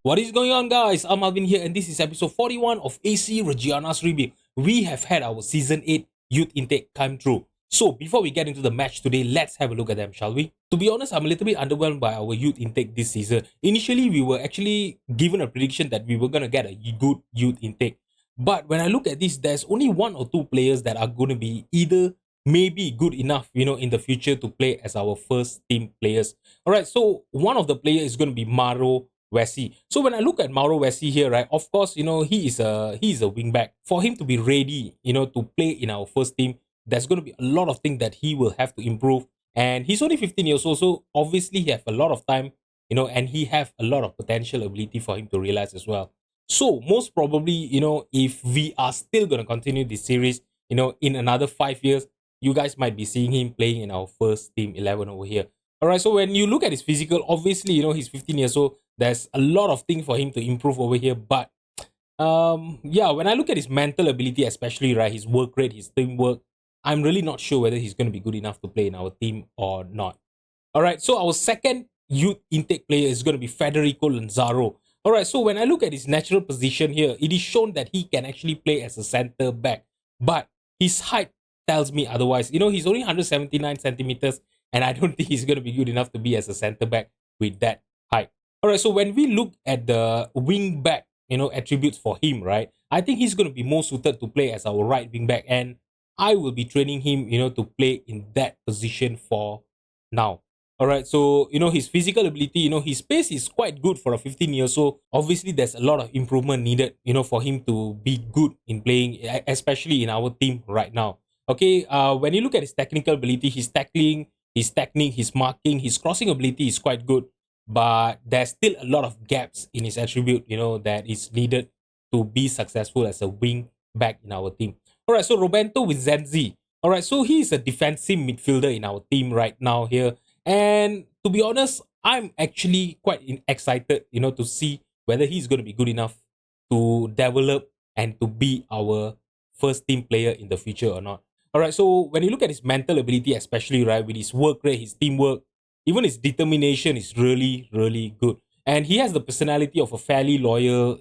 What is going on, guys? I'm Alvin here, and this is episode 41 of AC Reggiana's review. We have had our season 8 youth intake come through. So, before we get into the match today, let's have a look at them, shall we? To be honest, I'm a little bit underwhelmed by our youth intake this season. Initially, we were actually given a prediction that we were going to get a good youth intake. But when I look at this, there's only one or two players that are going to be either maybe good enough, in the future to play as our first team players. All right, so one of the players is going to be Maro Wessi. So when I look at Mauro Wessi here, right, of course, he is a wing back. For him to be ready, to play in our first team, there's going to be a lot of things that he will have to improve. And he's only 15 years old, so obviously he have a lot of time, and he have a lot of potential ability for him to realize as well. So most probably, if we are still going to continue this series, in another 5 years, you guys might be seeing him playing in our first team 11 over here. All right, so when you look at his physical, obviously, he's 15 years old. There's a lot of things for him to improve over here. But yeah, when I look at his mental ability, especially, right, his work rate, his teamwork, I'm really not sure whether he's going to be good enough to play in our team or not. All right, so our second youth intake player is going to be Federico Lanzaro. All right, so when I look at his natural position here, it is shown that he can actually play as a center back. But his height tells me otherwise. He's only 179 centimeters, and I don't think he's going to be good enough to be as a center back with that height. All right, so when we look at the wing back, attributes for him, right, I think he's going to be more suited to play as our right wing back, and I will be training him, to play in that position for now. All right, so his physical ability, his pace is quite good for a 15 years old. Obviously, there's a lot of improvement needed, for him to be good in playing, especially in our team right now. Okay, when you look at his technical ability, his tackling, his technique, his marking, his crossing ability is quite good, but there's still a lot of gaps in his attribute, that is needed to be successful as a wing back in our team. All right, so Roberto Vizenzi. All right, so he is a defensive midfielder in our team right now here. And to be honest, I'm actually quite excited, to see whether he's going to be good enough to develop and to be our first team player in the future or not. All right, so when you look at his mental ability, especially, right, with his work rate, his teamwork, even his determination is really, really good. And he has the personality of a fairly loyal,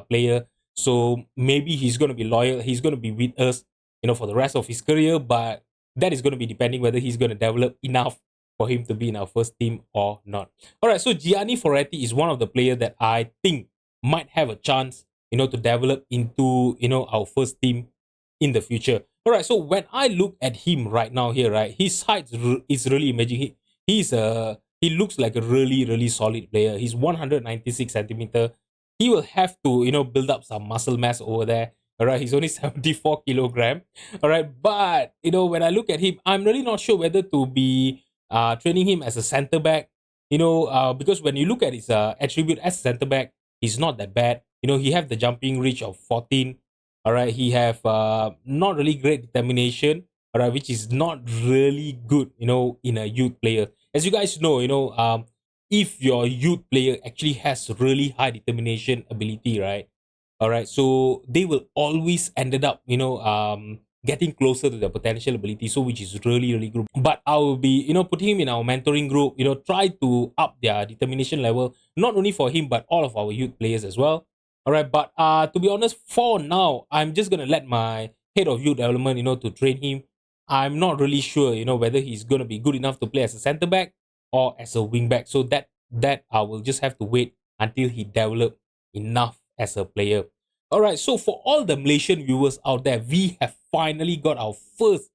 player. So maybe he's going to be loyal. He's going to be with us, for the rest of his career. But that is going to be depending whether he's going to develop enough for him to be in our first team or not. All right, so Gianni Ferretti is one of the players that I think might have a chance, to develop into, our first team in the future. All right, so when I look at him right now here, right, his height is really amazing. He looks like a really, really solid player. He's 196 centimeter. He will have to, build up some muscle mass over there. All right, he's only 74 kilogram. All right, but when I look at him, I'm really not sure whether to be training him as a center back. Because when you look at his attribute as a center back, he's not that bad. He have the jumping reach of 14. All right, he have not really great determination. All right, which is not really good, in a youth player. As you guys know, if your youth player actually has really high determination ability, right? All right, so they will always ended up, getting closer to their potential ability, so which is really, really good. But I will be, putting him in our mentoring group, try to up their determination level, not only for him, but all of our youth players as well. All right, but to be honest, for now, I'm just gonna let my head of youth development, to train him. I'm not really sure, whether he's gonna be good enough to play as a center back or as a wing back. So that I will just have to wait until he develop enough as a player. All right, so for all the Malaysian viewers out there, we have finally got our first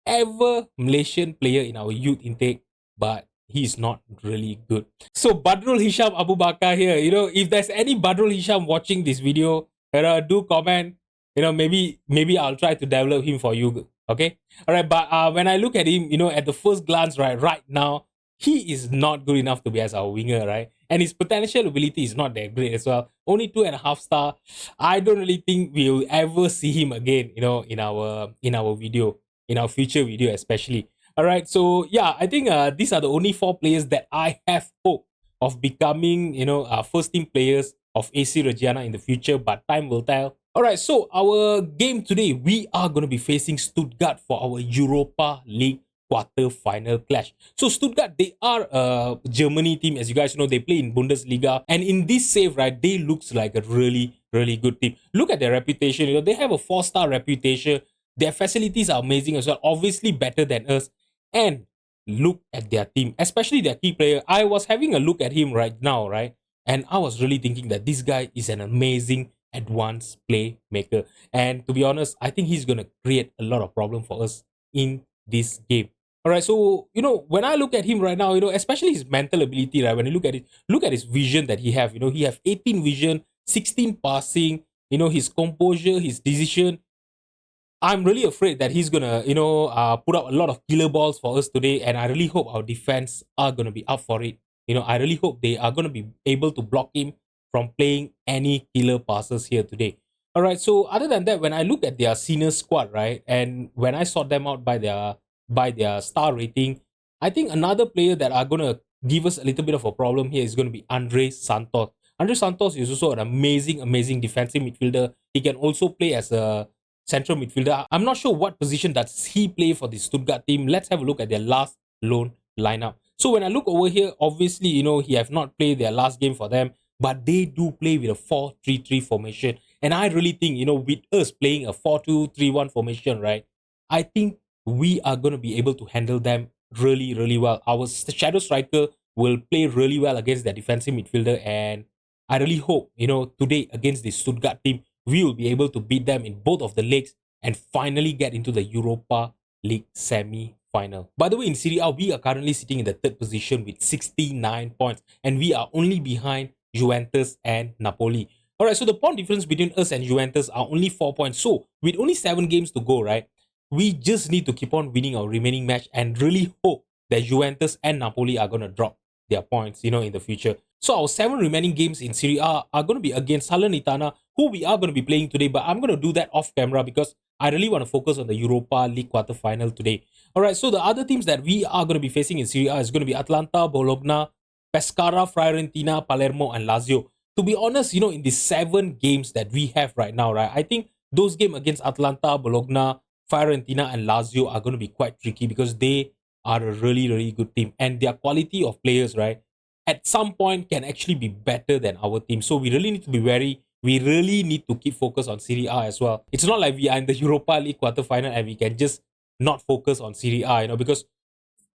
ever Malaysian player in our youth intake, but he's not really good. So Badrul Hisham Abu Bakar here, if there's any Badrul Hisham watching this video, do comment. Maybe I'll try to develop him for you. Okay, all right. But when I look at him, at the first glance, right now, he is not good enough to be as our winger, right? And his potential ability is not that great as well. Only 2.5 star. I don't really think we'll ever see him again, in our video, in our future video, especially. All right. So yeah, I think these are the only 4 players that I have hope of becoming, first team players of AC Reggiana in the future, but time will tell. All right, so our game today, we are going to be facing Stuttgart for our Europa League quarter-final clash. So Stuttgart, they are a Germany team, as you guys know, they play in Bundesliga, and in this save, right, they looks like a really, really good team. Look at their reputation, they have a 4-star reputation. Their facilities are amazing as well, obviously better than us. And look at their team, especially their key player. I was having a look at him right now, right? And I was really thinking that this guy is an amazing advanced playmaker. And to be honest, I think he's going to create a lot of problem for us in this game. All right, so when I look at him right now, especially his mental ability, right? When you look at it, look at his vision that he have. He have 18 vision, 16 passing. His composure, his decision. I'm really afraid that he's gonna, put up a lot of killer balls for us today, and I really hope our defense are gonna be up for it. I really hope they are gonna be able to block him from playing any killer passes here today. All right. So other than that, when I look at their senior squad, right, and when I sort them out by their star rating, I think another player that are gonna give us a little bit of a problem here is gonna be Andre Santos. Andre Santos is also an amazing, amazing defensive midfielder. He can also play as a central midfielder. I'm not sure what position does he play for the Stuttgart team. Let's have a look at their last loan lineup. So when I look over here, obviously, he have not played their last game for them, but they do play with a 4-3-3 formation. And I really think, with us playing a 4-2-3-1 formation, right, I think we are going to be able to handle them really, really well. Our shadow striker will play really well against their defensive midfielder. And I really hope, today against the Stuttgart team, we will be able to beat them in both of the legs and finally get into the Europa League semi-final. By the way, in Serie A, we are currently sitting in the third position with 69 points, and we are only behind Juventus and Napoli. Alright, so the point difference between us and Juventus are only 4 points. So, with only 7 games to go, right, we just need to keep on winning our remaining match and really hope that Juventus and Napoli are going to drop their points, in the future. So our 7 remaining games in Serie A are going to be against Salernitana, who we are going to be playing today, but I'm going to do that off camera because I really want to focus on the Europa League quarterfinal today. Alright, so the other teams that we are going to be facing in Serie A is going to be Atalanta, Bologna, Pescara, Fiorentina, Palermo, and Lazio. To be honest, in the 7 games that we have right now, right, I think those games against Atalanta, Bologna, Fiorentina, and Lazio are going to be quite tricky because they are a really, really good team. And their quality of players, right, at some point can actually be better than our team. So we really need to be wary. We really need to keep focus on Serie A as well. It's not like we are in the Europa League quarterfinal and we can just not focus on Serie A, because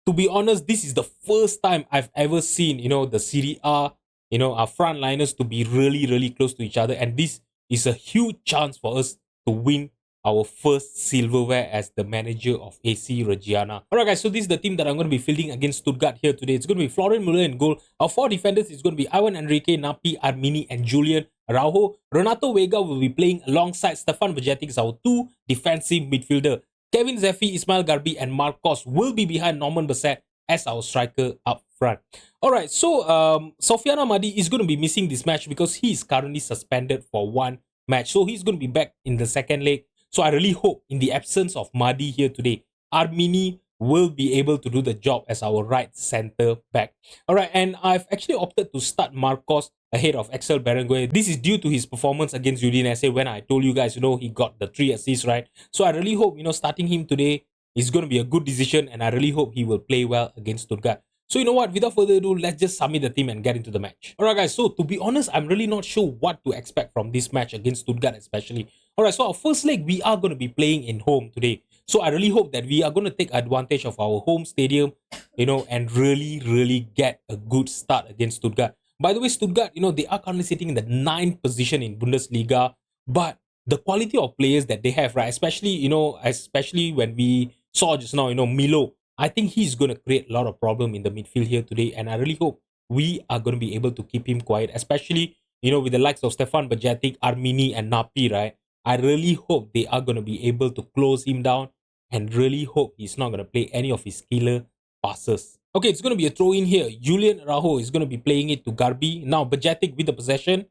to be honest, this is the first time I've ever seen, the Serie A, our frontliners to be really, really close to each other. And this is a huge chance for us to win our first silverware as the manager of AC Reggiana. Alright guys, so this is the team that I'm going to be fielding against Stuttgart here today. It's going to be Florian Müller in goal. Our 4 defenders is going to be Ivan Enrique, Napi, Armini, and Julian Araujo. Renato Vega will be playing alongside Stefan Vegetic as our 2 defensive midfielder. Kevin Zeffi, Ismail Garbi, and Marcos will be behind Norman Bassett as our striker up front. Alright, so Sofiane Amadi is going to be missing this match because he is currently suspended for 1 match. So he's going to be back in the second leg. So I really hope in the absence of Madi here today, Armini will be able to do the job as our right center back. Alright, and I've actually opted to start Marcos ahead of Axel Berenguer. This is due to his performance against Udinese when I told you guys, he got the 3 assists, right? So I really hope, starting him today is going to be a good decision, and I really hope he will play well against Stuttgart. So you know what, without further ado, let's just submit the team and get into the match. Alright guys, so to be honest, I'm really not sure what to expect from this match against Stuttgart especially. Alright, so our first leg, we are going to be playing in home today. So I really hope that we are going to take advantage of our home stadium, and really, really get a good start against Stuttgart. By the way, Stuttgart, they are currently sitting in the 9th position in Bundesliga, but the quality of players that they have, right, especially when we saw just now, Milo, I think he's going to create a lot of problem in the midfield here today, and I really hope we are going to be able to keep him quiet, especially, with the likes of Stefan Bajatic, Armini, and Napi, right? I really hope they are going to be able to close him down and really hope he's not going to play any of his killer passes. Okay, it's going to be a throw in here. Julian Araujo is going to be playing it to Garbi. Now, Bajatic with the possession.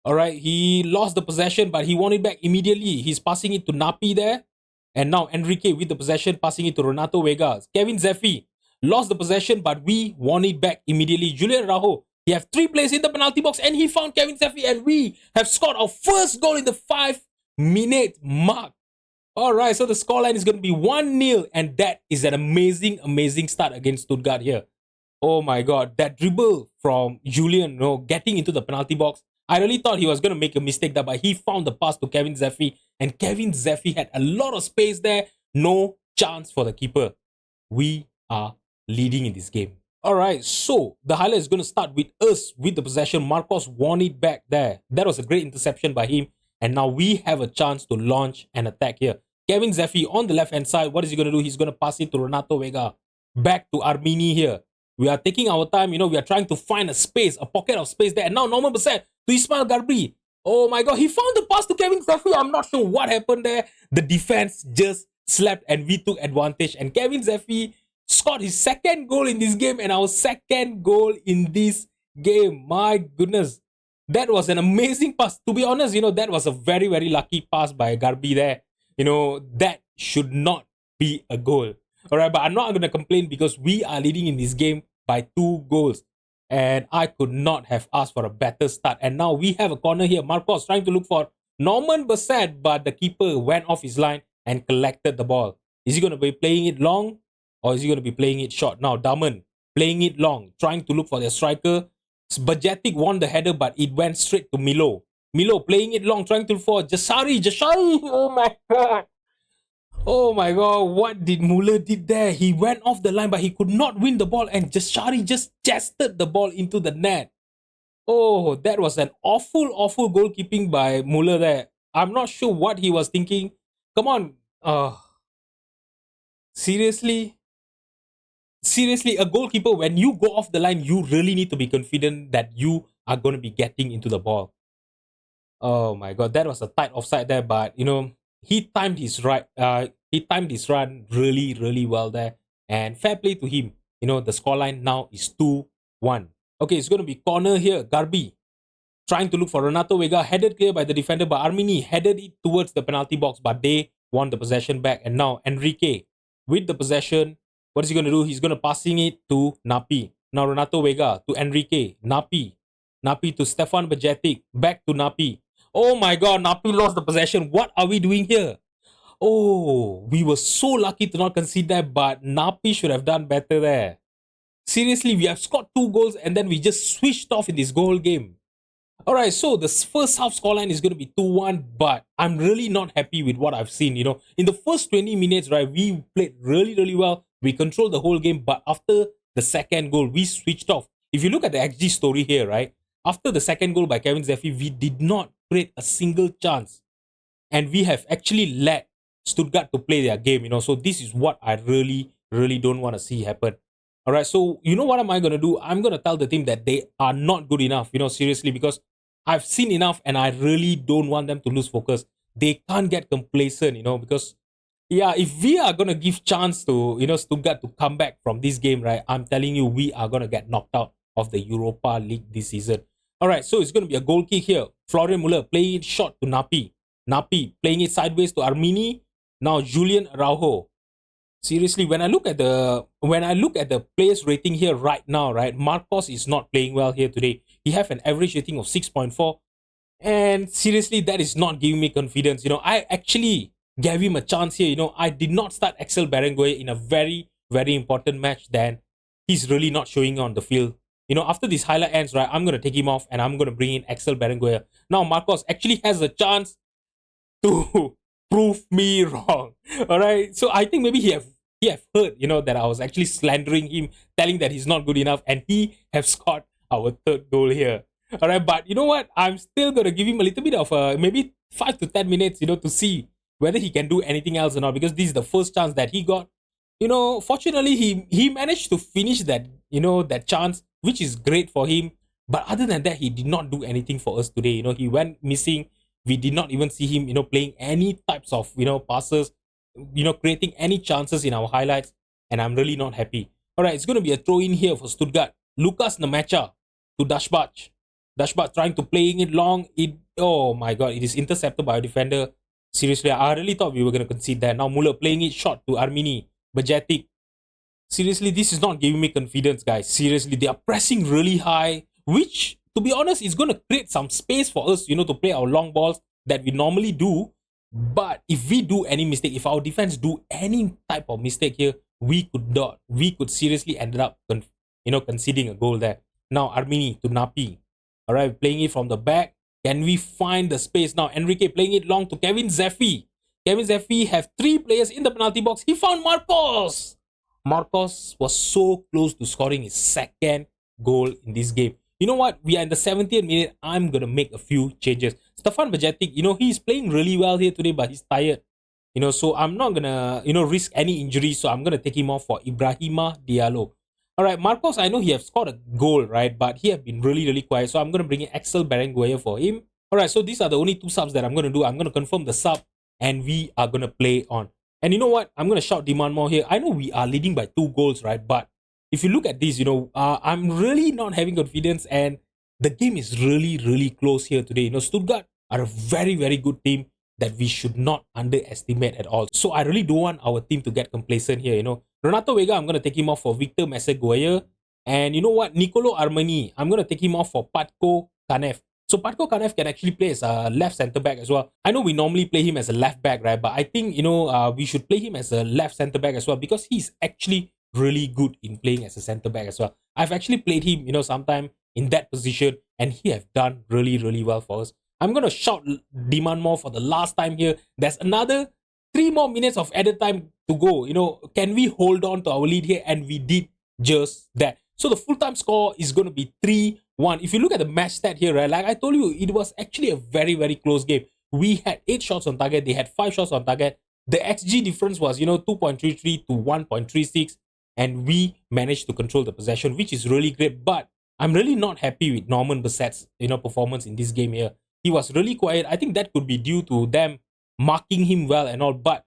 Alright, he lost the possession, but he won it back immediately. He's passing it to Napi there. And now Enrique with the possession, passing it to Renato Vega. Kevin Zeffi lost the possession, but we won it back immediately. Julian Araujo, he have 3 players in the penalty box, and he found Kevin Zeffi, and we have scored our first goal in the 5-minute mark. All right, so the scoreline is going to be 1-0, and that is an amazing, amazing start against Stuttgart here. Oh my god, that dribble from Julian, getting into the penalty box. I really thought he was going to make a mistake there, but he found the pass to Kevin Zeffi, and Kevin Zeffi had a lot of space there. No chance for the keeper. We are leading in this game. All right, so the highlight is going to start with us with the possession. Marcos won it back there. That was a great interception by him, and now we have a chance to launch an attack here. Kevin Zeffi on the left-hand side. What is he going to do? He's going to pass it to Renato Vega. Back to Armini here. We are taking our time, we are trying to find a space, a pocket of space there. And now Norman Bassett to Ismail Garbi. Oh my god, he found the pass to Kevin Zeffi. I'm not sure what happened there. The defense just slept and we took advantage. And Kevin Zeffi scored his second goal in this game and our second goal in this game. My goodness. That was an amazing pass. To be honest, that was a very, very lucky pass by Garbi there. That should not be a goal. All right, but I'm not going to complain because we are leading in this game by 2 goals. And I could not have asked for a better start. And now we have a corner here. Marcos trying to look for Norman Bassett, but the keeper went off his line and collected the ball. Is he going to be playing it long or is he going to be playing it short? Now, Daman playing it long, trying to look for their striker. Bajetic won the header, but it went straight to Milo. Milo playing it long, trying to look for Jashari. Oh my god. Oh my god, what did Muller did there? He went off the line, but he could not win the ball, and Jashari just chested the ball into the net. Oh, that was an awful, awful goalkeeping by Muller there. I'm not sure what he was thinking. Come on. Seriously? Seriously, a goalkeeper, when you go off the line, you really need to be confident that you are going to be getting into the ball. Oh my god, that was a tight offside there, but he timed his run really, really well there. And fair play to him. The scoreline now is 2-1. Okay, it's going to be corner here. Garbi trying to look for Renato Vega. Headed clear by the defender, but Armini headed it towards the penalty box, but they won the possession back. And now Enrique with the possession. What is he going to do? He's going to passing it to Napi. Now Renato Vega to Enrique. Napi to Stefan Bajetic. Back to Napi. Oh my god, Napi lost the possession. What are we doing here? Oh, we were so lucky to not concede that, but Napi should have done better there. Seriously, we have scored 2 goals and then we just switched off in this goal game. Alright, so the first half scoreline is going to be 2-1, but I'm really not happy with what I've seen. In the first 20 minutes, right, we played really, really well. We controlled the whole game, but after the second goal, we switched off. If you look at the XG story here, right, after the second goal by Kevin Zeffi, we did not create a single chance. And we have actually let Stuttgart to play their game, So this is what I really, really don't want to see happen. All right, so what am I going to do? I'm going to tell the team that they are not good enough, seriously, because I've seen enough and I really don't want them to lose focus. They can't get complacent, because, yeah, if we are going to give chance to, Stuttgart to come back from this game, right, I'm telling you, we are going to get knocked out of the Europa League this season. All right, so it's going to be a goal kick here. Florian Muller playing it short to Napi. Napi playing it sideways to Armini. Now Julian Araujo. Seriously, when I look at the players rating here right now, right, Marcos is not playing well here today. He have an average rating of 6.4. And seriously, that is not giving me confidence. I actually gave him a chance here. I did not start Axel Berenguer in a very, very important match. Then he's really not showing on the field. After this highlight ends, right, I'm going to take him off and I'm going to bring in Axel Berenguer. Now Marcos actually has a chance to prove me wrong. All right. So I think maybe he have heard, that I was actually slandering him, telling that he's not good enough, and he have scored our 3rd goal here. All right. But you know what? I'm still going to give him a little bit of maybe 5 to 10 minutes, to see whether he can do anything else or not, because this is the first chance that he got. Fortunately, he managed to finish that, that chance, which is great for him. But other than that, he did not do anything for us today. He went missing. We did not even see him, playing any types of, passes, creating any chances in our highlights. And I'm really not happy. All right, it's going to be a throw in here for Stuttgart. Lucas Namacha to Dashbach. Dashbach trying to playing it long. Oh my god, it is intercepted by a defender. Seriously, I really thought we were going to concede that. Now Muller playing it short to Armini. Bajetic. Seriously, this is not giving me confidence, guys. Seriously, they are pressing really high, which, to be honest, is going to create some space for us, to play our long balls that we normally do. But if we do any mistake, if our defense do any type of mistake here, we could seriously end up, conceding a goal there. Now Armini to Napi, all right, playing it from the back. Can we find the space now? Enrique playing it long to Kevin Zeffi. Kevin Zeffi have 3 players in the penalty box. He found Marcos. Marcos was so close to scoring his second goal in this game. You know what? We are in the 70th minute. I'm going to make a few changes. Stefan Bajetic, he's playing really well here today, but he's tired. So I'm not going to, risk any injury. So I'm going to take him off for Ibrahima Diallo. All right, Marcos, I know he have scored a goal, right? But he have been really, really quiet. So I'm going to bring in Axel Berenguer for him. All right, so these are the only 2 subs that I'm going to do. I'm going to confirm the sub and we are going to play on. And you know what? I'm going to shout demand more here. I know we are leading by 2 goals, right? But if you look at this, I'm really not having confidence and the game is really, really close here today. Stuttgart are a very, very good team that we should not underestimate at all. So I really don't want our team to get complacent here, Renato Vega, I'm going to take him off for Victor Messegoyer. And you know what? Nicolo Armani, I'm going to take him off for Patko Kanev. So Patko Kanev can actually play as a left centre back as well. I know we normally play him as a left back, right? But I think, we should play him as a left centre back as well because he's actually really good in playing as a centre back as well. I've actually played him, sometime in that position and he have done really, really well for us. I'm going to shout demand more for the last time here. There's another 3 more minutes of added time to go. Can we hold on to our lead here? And we did just that. So the full-time score is going to be 3-1. If you look at the match stat here, right, like I told you, it was actually a very, very close game. We had 8 shots on target. They had 5 shots on target. The XG difference was, 2.33 to 1.36. And we managed to control the possession, which is really great. But I'm really not happy with Norman Besset's, performance in this game here. He was really quiet. I think that could be due to them marking him well and all. But,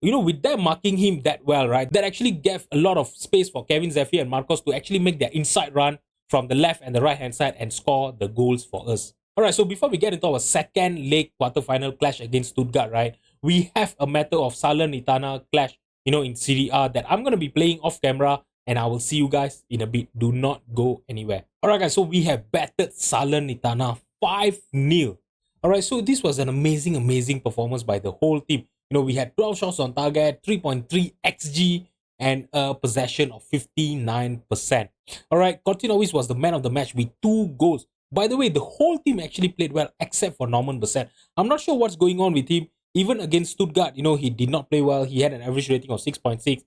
with them marking him that well, right, that actually gave a lot of space for Kevin Zeffi and Marcos to actually make their inside run from the left and the right-hand side and score the goals for us. All right, so before we get into our second leg quarterfinal clash against Stuttgart, right, we have a matter of Salernitana clash, in Serie A that I'm going to be playing off camera and I will see you guys in a bit. Do not go anywhere. All right, guys, so we have battered Salernitana 5-0. All right, so this was an amazing, amazing performance by the whole team. We had 12 shots on target, 3.3 XG, and a possession of 59%. All right, Cortinovis was the man of the match with 2 goals. By the way, the whole team actually played well except for Norman Besset. I'm not sure what's going on with him. Even against Stuttgart, he did not play well. He had an average rating of 6.6.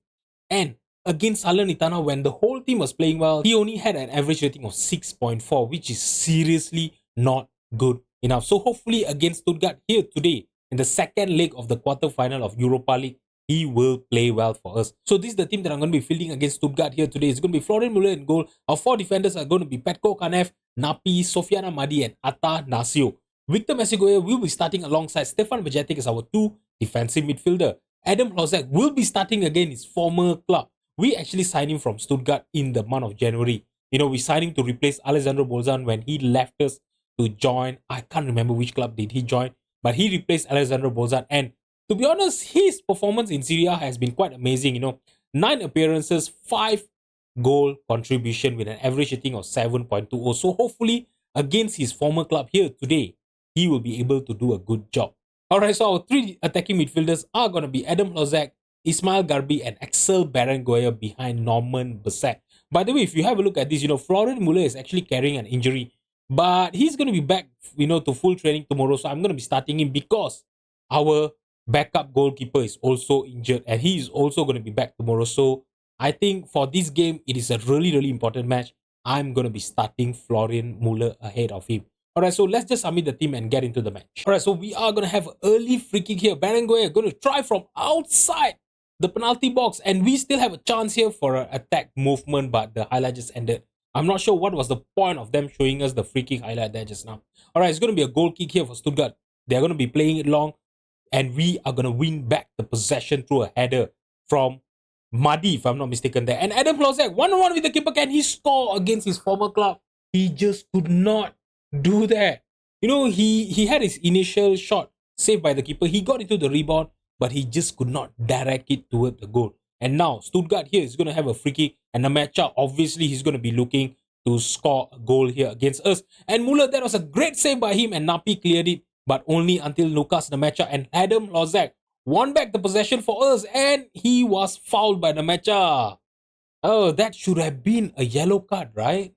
And against Salernitana, when the whole team was playing well, he only had an average rating of 6.4, which is seriously not good enough. So hopefully against Stuttgart here today, in the second leg of the quarterfinal of Europa League, he will play well for us. So this is the team that I'm going to be fielding against Stuttgart here today. It's going to be Florian Muller in goal. Our 4 defenders are going to be Petko Kanev, Napi, Sofiana Madi, and Atta Nasio. Victor Messegoyer will be starting alongside Stefan Bajetic as our 2 defensive midfielder. Adam Hlozek will be starting again his former club. We actually signed him from Stuttgart in the month of January. We signed him to replace Alessandro Bolzan when he left us to join. I can't remember which club did he join, but he replaced Alessandro Bolzan. And to be honest, his performance in Serie A has been quite amazing. 9 appearances, 5 goal contribution with an average rating of 7.20. So hopefully against his former club here today, he will be able to do a good job. Alright, so our 3 attacking midfielders are going to be Adam Hlozek, Ismail Garbi, and Axel Berenguer behind Norman Besset. By the way, if you have a look at this, Florian Muller is actually carrying an injury. But he's going to be back, to full training tomorrow. So I'm going to be starting him because our backup goalkeeper is also injured. And he is also going to be back tomorrow. So I think for this game, it is a really, really important match. I'm going to be starting Florian Muller ahead of him. Alright, so let's just submit the team and get into the match. Alright, so we are going to have an early free kick here. Berenguer going to try from outside the penalty box. And we still have a chance here for an attack movement. But the highlight just ended. I'm not sure what was the point of them showing us the free kick highlight there just now. Alright, it's going to be a goal kick here for Stuttgart. They're going to be playing it long. And we are going to win back the possession through a header from Madi, if I'm not mistaken there. And Adam Hlozek, 1-on-1 with the keeper. Can he score against his former club? He just could not do that. He had his initial shot saved by the keeper. He got into the rebound, but he just could not direct it toward the goal. And now Stuttgart here is going to have a free kick and a matchup. Obviously, he's going to be looking to score a goal here against us. And Muller, that was a great save by him, and Napi cleared it but only until Lucas Nmecha and Adam Lozak won back the possession for us, and he was fouled by Nmecha. Oh, that should have been a yellow card, right?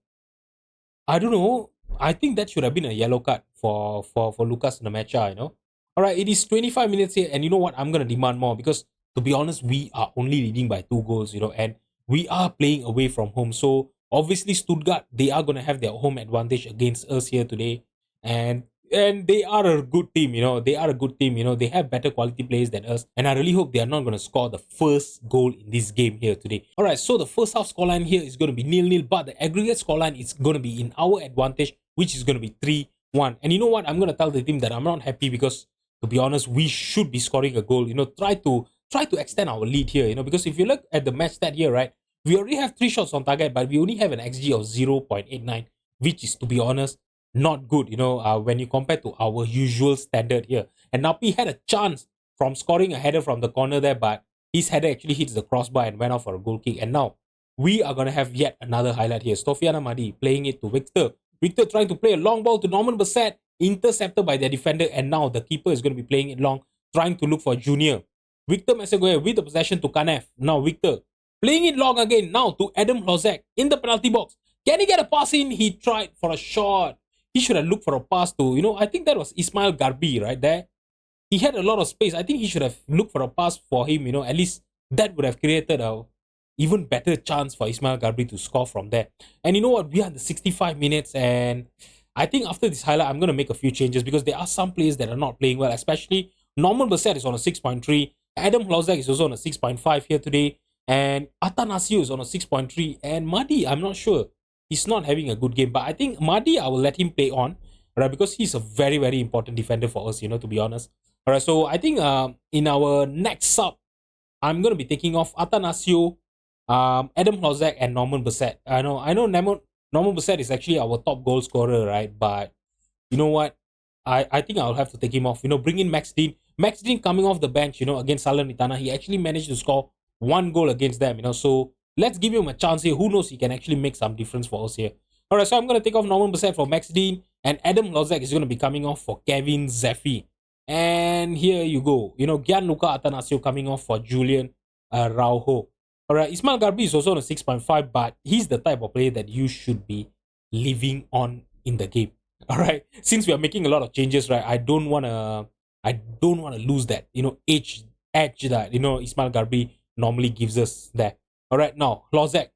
I don't know. I think that should have been a yellow card for Lucas Nmecha, you know. All right, it is 25 minutes here, and you know what? I'm gonna demand more because to be honest, we are only leading by 2 goals, you know, and we are playing away from home. So obviously, Stuttgart they are gonna have their home advantage against us here today, and they are a good team, you know. They are a good team, you know. They have better quality players than us, and I really hope they are not gonna score the first goal in this game here today. All right, so the first half scoreline here is gonna be 0-0, but the aggregate scoreline is gonna be in our advantage, which is gonna be 3-1. And you know what? I'm gonna tell the team that I'm not happy because to be honest, we should be scoring a goal. You know, try to extend our lead here. You know, because if you look at the match stat here, right, we already have 3 shots on target, but we only have an XG of 0.89, which is to be honest not good. You know, when you compare to our usual standard here. And Napi had a chance from scoring a header from the corner there, but his header actually hits the crossbar and went off for a goal kick. And now we are gonna have yet another highlight here. Stofiana Madi playing it to Victor. Victor trying to play a long ball to Norman Bassett, intercepted by their defender, and now the keeper is going to be playing it long, trying to look for Junior. Victor Mesegoe with the possession to Kanef. Now Victor playing it long again, now to Adam Lozak in the penalty box. Can he get a pass in? He tried for a shot. He should have looked for a pass to, you know, I think that was Ismail Garbi right there. He had a lot of space. I think he should have looked for a pass for him, you know, at least that would have created a even better chance for Ismail Gabri to score from there. And you know what? We are in the 65 minutes, and I think after this highlight, I'm going to make a few changes because there are some players that are not playing well, especially Norman Bassett is on a 6.3, Adam Lozak is also on a 6.5 here today, and Atanasio is on a 6.3, and Madi, I'm not sure. He's not having a good game, but I think Madi, I will let him play on, right? Because he's a very, very important defender for us, you know, to be honest. All right, so I think in our next sub, I'm going to be taking off Atanasio, Adam Lozak, and Norman Bassett. I know Norman Bassett is actually our top goal scorer, right? But you know what? I think I'll have to take him off. You know, bring in Max Dean. Max Dean coming off the bench, you know, against Salernitana. He actually managed to score 1 goal against them, you know. So let's give him a chance here. Who knows? He can actually make some difference for us here. All right, so I'm going to take off Norman Bassett for Max Dean, and Adam Lozak is going to be coming off for Kevin Zeffi. And here you go. You know, Gianluca Atanasio coming off for Julian Rauho. All right, Ismail Garbi is also on a 6.5, but he's the type of player that you should be leaving on in the game. All right, since we are making a lot of changes, right? I don't wanna lose that, you know, edge that, you know, Ismail Garbi normally gives us there. All right, now Lozak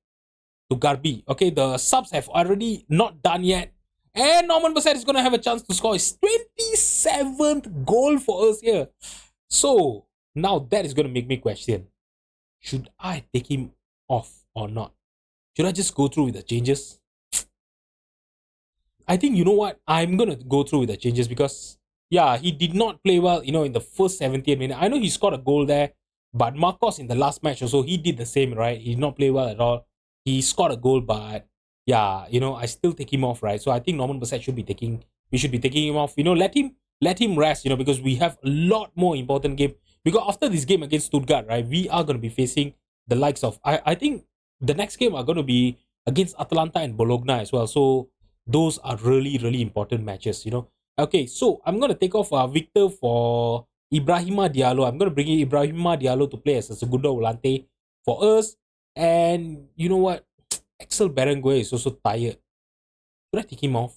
to Garbi. Okay, the subs have already not done yet, and Norman Bassett is gonna have a chance to score his 27th goal for us here. So now that is gonna make me question: should I take him off or not? Should I just go through with the changes? I think, you know what? I'm going to go through with the changes because, yeah, he did not play well, you know, in the first 70th minute. I know he scored a goal there, but Marcos in the last match also, he did the same, right? He did not play well at all. He scored a goal, but yeah, you know, I still take him off, right? So I think Norman Bassett we should be taking him off. You know, let him rest, you know, because we have a lot more important game. Because after this game against Stuttgart, right, we are going to be facing the likes of, I think the next game are going to be against Atalanta and Bologna as well. So those are really, really important matches, you know. Okay, so I'm going to take off Victor for Ibrahima Diallo. I'm going to bring in Ibrahima Diallo to play as a segundo volante for us. And you know what? Axel Berenguer is also tired. Should I take him off?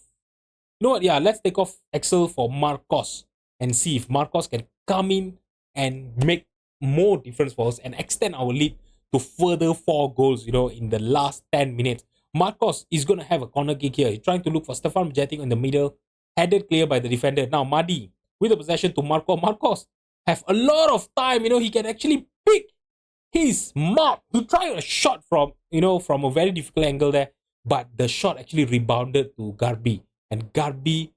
You know what? Yeah, let's take off Axel for Marcos and see if Marcos can come in and make more difference for us and extend our lead to further 4 goals, you know, in the last 10 minutes. Marcos is going to have a corner kick here. He's trying to look for Stefan Jetting in the middle. Headed clear by the defender. Now Madi with the possession to Marcos. Marcos have a lot of time, you know, he can actually pick his mark. He tried a shot from, you know, from a very difficult angle there, but the shot actually rebounded to Garbi. And Garbi,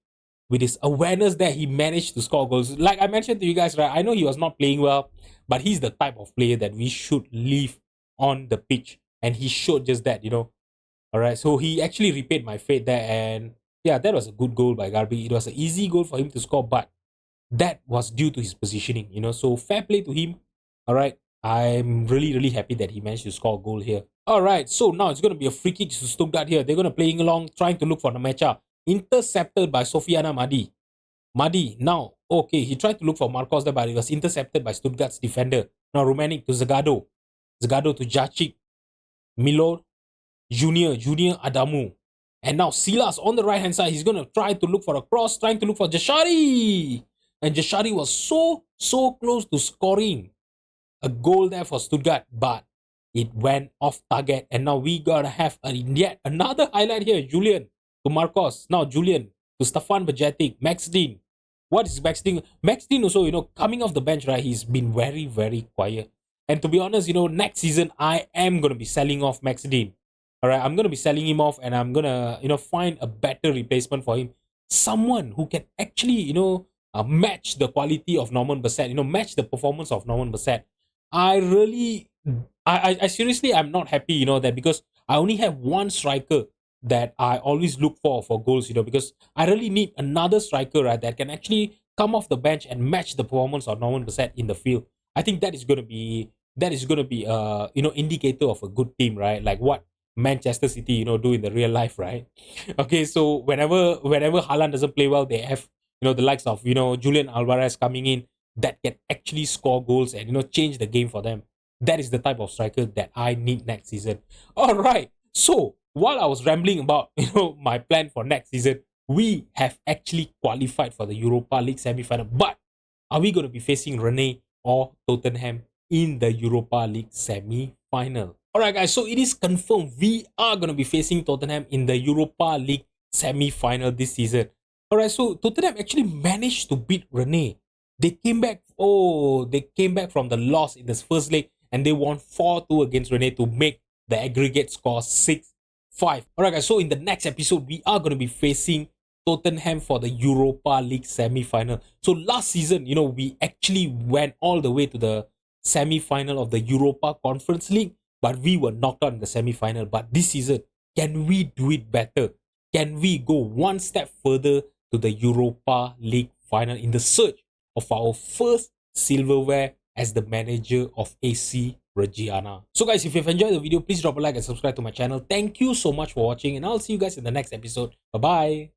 with his awareness there, he managed to score goals. Like I mentioned to you guys, right, I know he was not playing well, but he's the type of player that we should leave on the pitch. And he showed just that, you know. All right, so he actually repaid my faith there. And yeah, that was a good goal by Garbi. It was an easy goal for him to score, but that was due to his positioning, you know. So fair play to him. All right, I'm really, really happy that he managed to score a goal here. All right, so now it's going to be a free kick to Stuttgart here. They're going to playing along, trying to look for the matchup. Intercepted by Sofiana Madi. Madi, now, okay, he tried to look for Marcos there, but he was intercepted by Stuttgart's defender. Now, Rumanic to Zagado. Zagado to Jacic. Milo Junior Adamu. And now Silas on the right hand side. He's going to try to look for a cross, trying to look for Jashari. And Jashari was so close to scoring a goal there for Stuttgart, but it went off target. And now we gotta have yet another highlight here. Julian to Marcos. Now Julian to Stefan Bajetic. Max Dean. What is Max Dean? Max Dean also, coming off the bench, right? He's been very quiet. And to be honest, next season I am gonna be selling off Max Dean. Alright, I'm gonna be selling him off and I'm gonna, find a better replacement for him. Someone who can actually, match the quality of Norman Bassett, match the performance of Norman Bassett. I really, I seriously, I'm not happy, that because I only have one striker that I always look for goals, because I really need another striker, right, that can actually come off the bench and match the performance of Norman Bassett in the field. I think that is gonna be indicator of a good team, right? Like what Manchester City, do in the real life, right? Okay, so whenever Haaland doesn't play well, they have the likes of Julian Alvarez coming in that can actually score goals and change the game for them. That is the type of striker that I need next season. All right. So while I was rambling about my plan for next season, we have actually qualified for the Europa League semi-final. But are we going to be facing Rennes or Tottenham in the Europa League semi-final? All right, guys. So it is confirmed we are going to be facing Tottenham in the Europa League semi-final this season. All right. So Tottenham actually managed to beat Rennes. They came back from the loss in this first leg and they won 4-2 against Rennes to make the aggregate score 6-5. Alright guys, so in the next episode, we are going to be facing Tottenham for the Europa League semi-final. So last season, we actually went all the way to the semi-final of the Europa Conference League, but we were knocked out in the semi-final. But this season, can we do it better? Can we go one step further to the Europa League final in the search of our first silverware as the manager of AC Reggiana? So guys, if you've enjoyed the video, please drop a like and subscribe to my channel. Thank you so much for watching and I'll see you guys in the next episode. Bye bye.